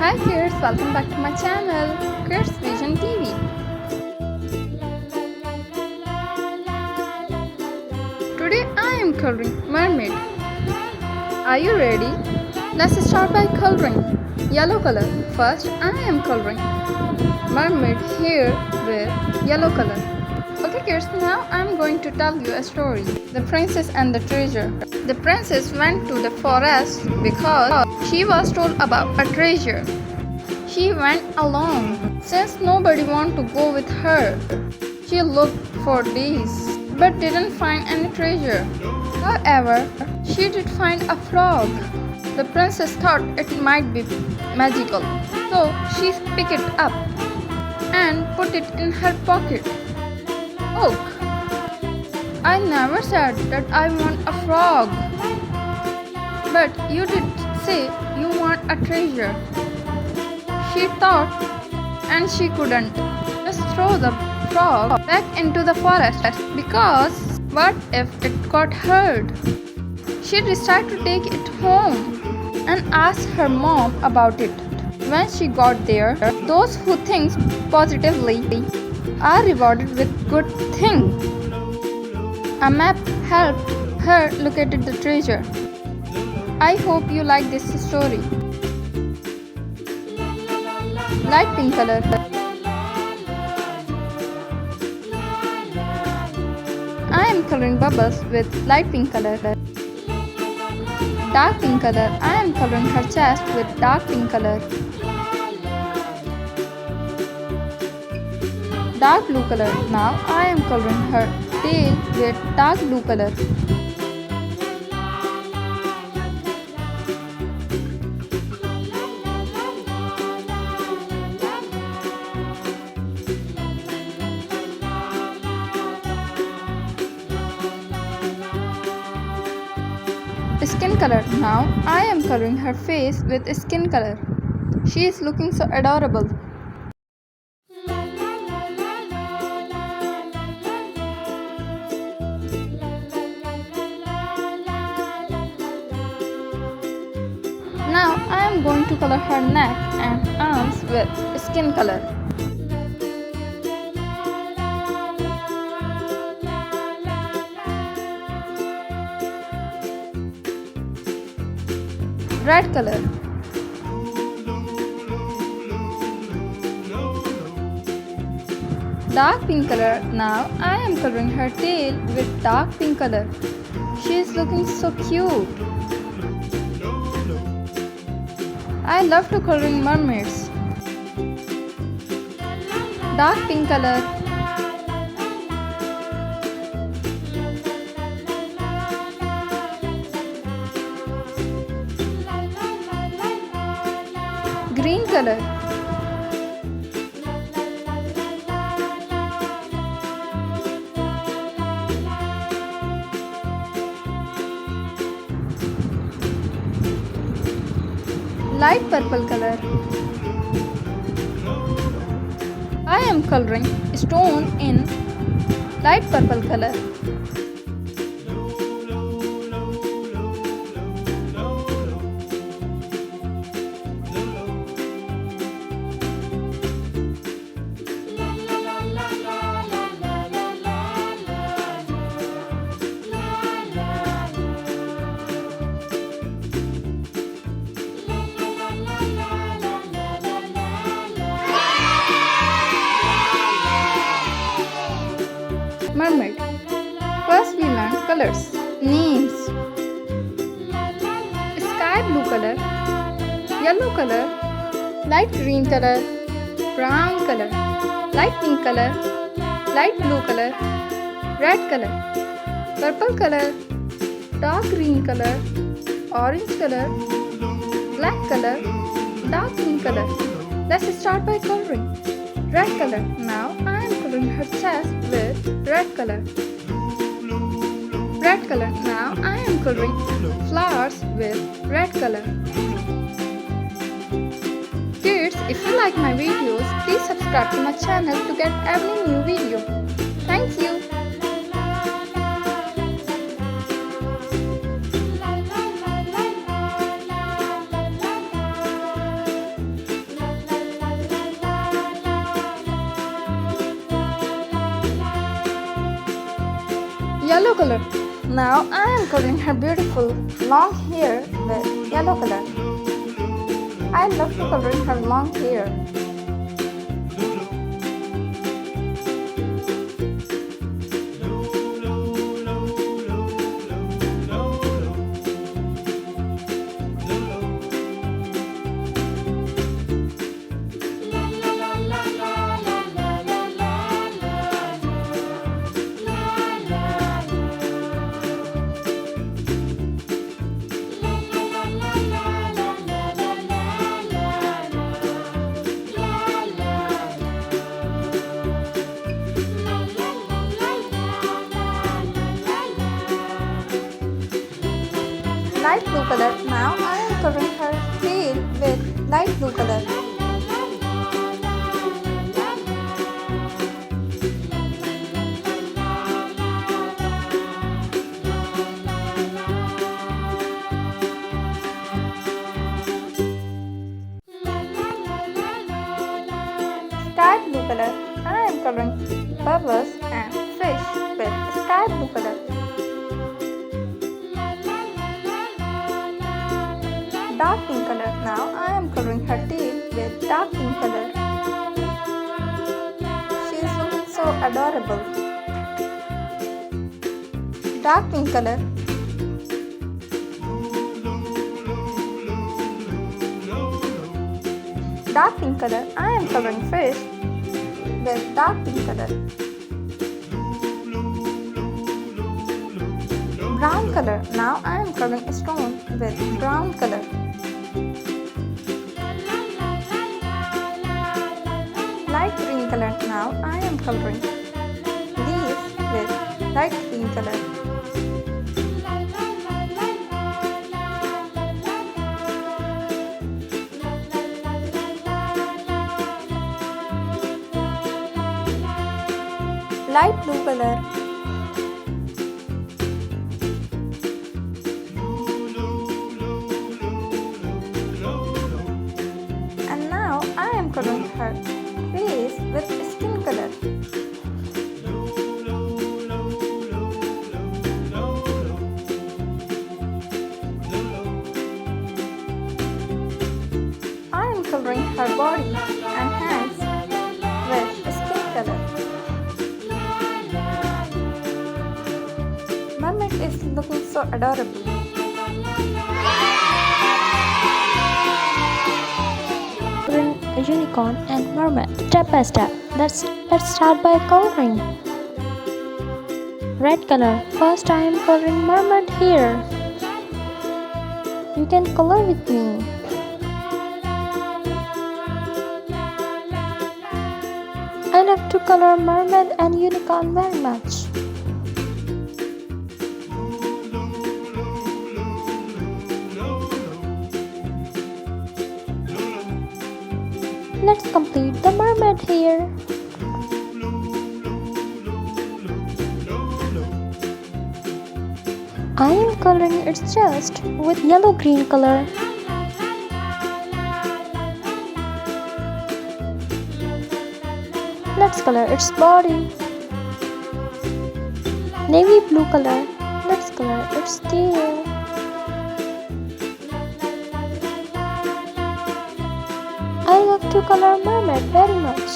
Hi kids, welcome back to my channel, Kids Vision TV. Today I am coloring mermaid. Are you ready? Let's start by coloring yellow color. First I am coloring mermaid here with yellow color. Okay kids, now I am going to tell you a story. The princess and the treasure. The princess went to the forest because she was told about a treasure. She went alone since nobody wanted to go with her. She looked for days but didn't find any treasure. However, she did find a frog. The princess thought it might be magical, so she picked it up and put it in her pocket. Look, I never said that I want a frog, but you did say you want a treasure. She thought, and she couldn't just throw the frog back into the forest because what if it got hurt? She decided to take it home and ask her mom about it. When she got there, those who think positively are rewarded with good things. A map helped her locate the treasure. I hope you like this story. Light pink color. I am coloring bubbles with light pink color. Dark pink color. I am coloring her chest with dark pink color. Dark blue color. Now I am coloring her tail with dark blue color. Skin color. Now I am coloring her face with skin color. She is looking so adorable. Now I am going to color her neck and arms with skin color. Red color. Dark pink color. Now I am coloring her tail with dark pink color. She is looking so cute. I love to coloring mermaids. Dark pink color. Green color. Light purple color. I am coloring stone in light purple color. Mermaid. First we learn colors. Names. Sky blue color, yellow color, light green color, brown color, light pink color, light blue color, red color, purple color, dark green color, orange color, black color, dark pink color. Let's start by coloring. Red color. Now I am coloring her chest with red color. Red color. Now I am coloring flowers with red color. Kids, if you like my videos, please subscribe to my channel to get every new video. Thank you. yellow color. Now I am coloring her beautiful long hair with yellow color. I love to coloring her long hair. Light blue color. Now I am coloring her tail with light blue color. Sky blue color. I am coloring bubbles and fish with sky blue color. Dark pink color. Now I am coloring her tail with dark pink color. She is looking so adorable. Dark pink color. Dark pink color. I am coloring fish with dark pink color. Brown color. Now I am coloring a stone with brown color. Light green color. Now I am coloring leaves with light green color. Light blue color. And now I am coloring her face with skin color. I am coloring her body and hands with skin color. Mermaid is looking so adorable. A unicorn and mermaid step by step. Let's start by coloring. Red color. First I am coloring mermaid here. You can color with me. I love to color mermaid and unicorn very much. Let's complete the mermaid here. I am coloring its chest with yellow-green color. Let's color its body. Navy blue color. Let's color its tail. I love to color mermaid very much.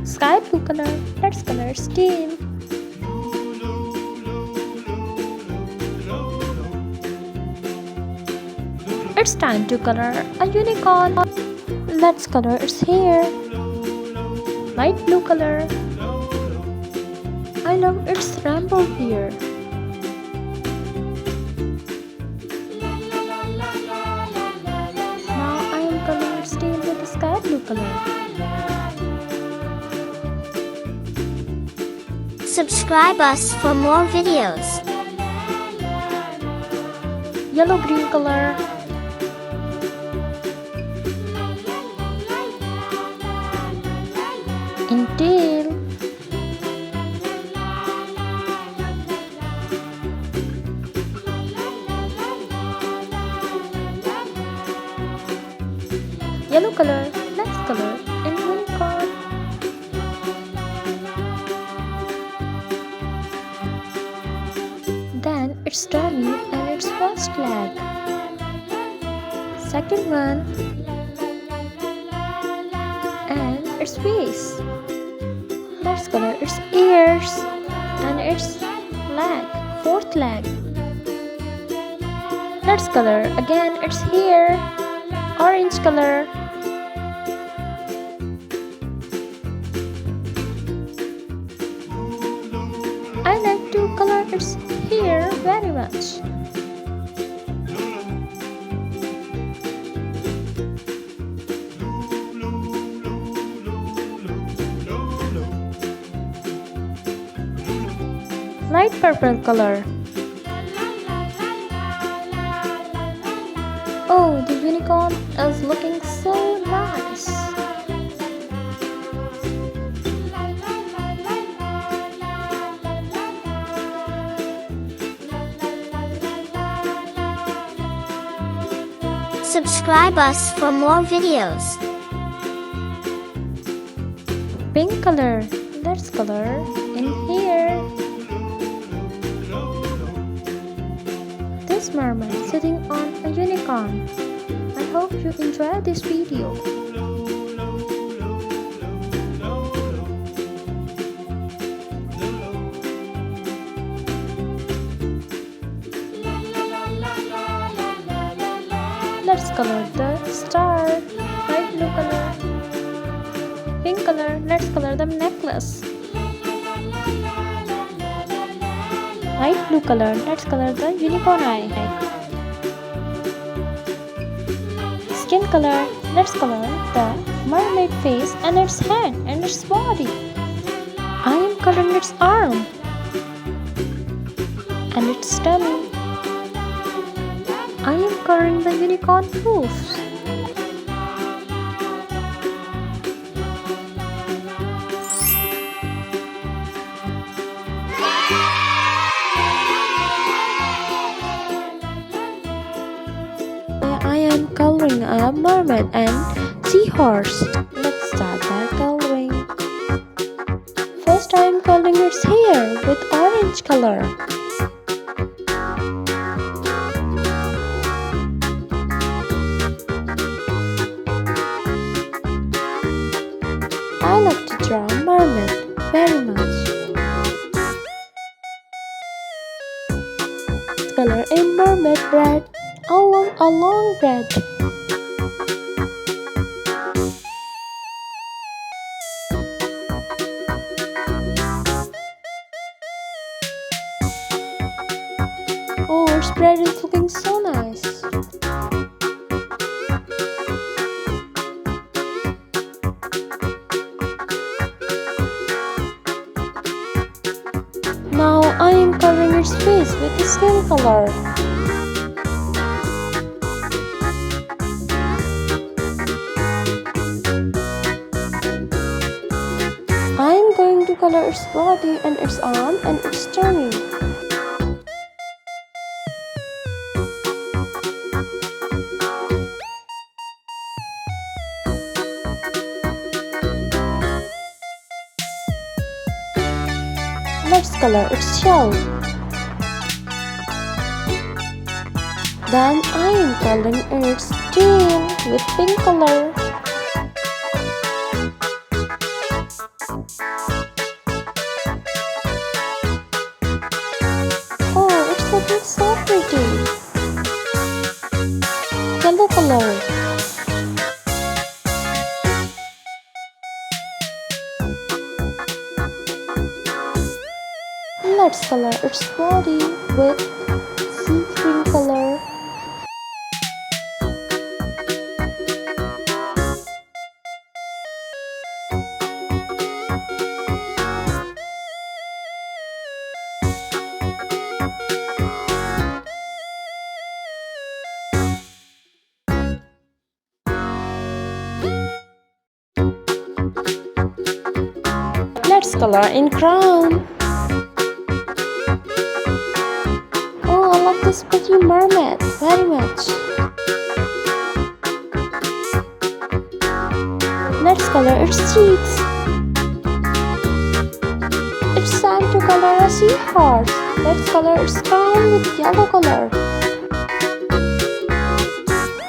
Sky blue color. Let's color its tail. It's time to color a unicorn. Let's color its hair. Light blue color. I love its rainbow hair. Sky blue color. Subscribe us for more videos. Yellow green color. In tail. Yellow color. Next color in unicorn. second one, and its face. Let's color its ears and its leg, fourth leg. Let's color again its hair, orange color. I like to color its hair very much. Light purple color. Oh, the unicorn is looking so nice. Subscribe us for more videos. Pink color. Let's color in here. This mermaid sitting on a unicorn. I hope you enjoy this video. Let's color the star. Light blue color. Pink color. Let's color the necklace. Light blue color. Let's color the unicorn eye. Skin color. Let's color the mermaid face and its head and its body. I am coloring its arm and its tummy. I am coloring the unicorn hoofs. I am coloring a mermaid and seahorse. Let's start by coloring. First I am coloring its hair with orange color. I like to draw mermaid very much. Color in mermaid red along a long red. Oh, its bread is looking so nice. Now I am coloring its face with the skin color. I am going to color its body and its arm and its tummy. Let's color its shell. Then I am coloring its tail with pink color. Oh, it's looking so pretty. Yellow color. Let's color its body with sea green color. Let's color in crown. Oh, I love this pretty mermaid very much. Let's color its cheeks. It's time to color a seahorse. Let's color its crown with yellow color.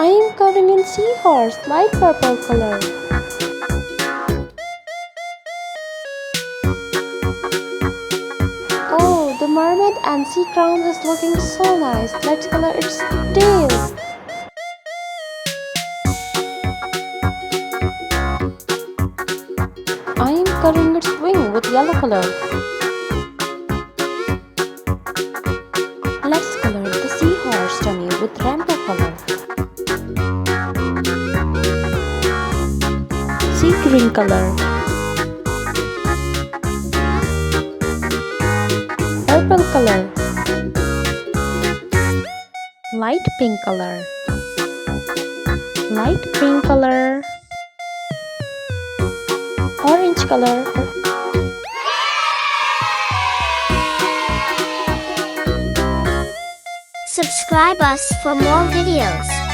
I am coloring in seahorse, light purple color. Oh, the mermaid and sea crown is looking so nice. Let's color its tail. I am coloring its wing with yellow color. Let's color the seahorse tummy with rainbow color. Sea green color. Purple color. Light pink color. Light green color. Orange color. Subscribe us for more videos.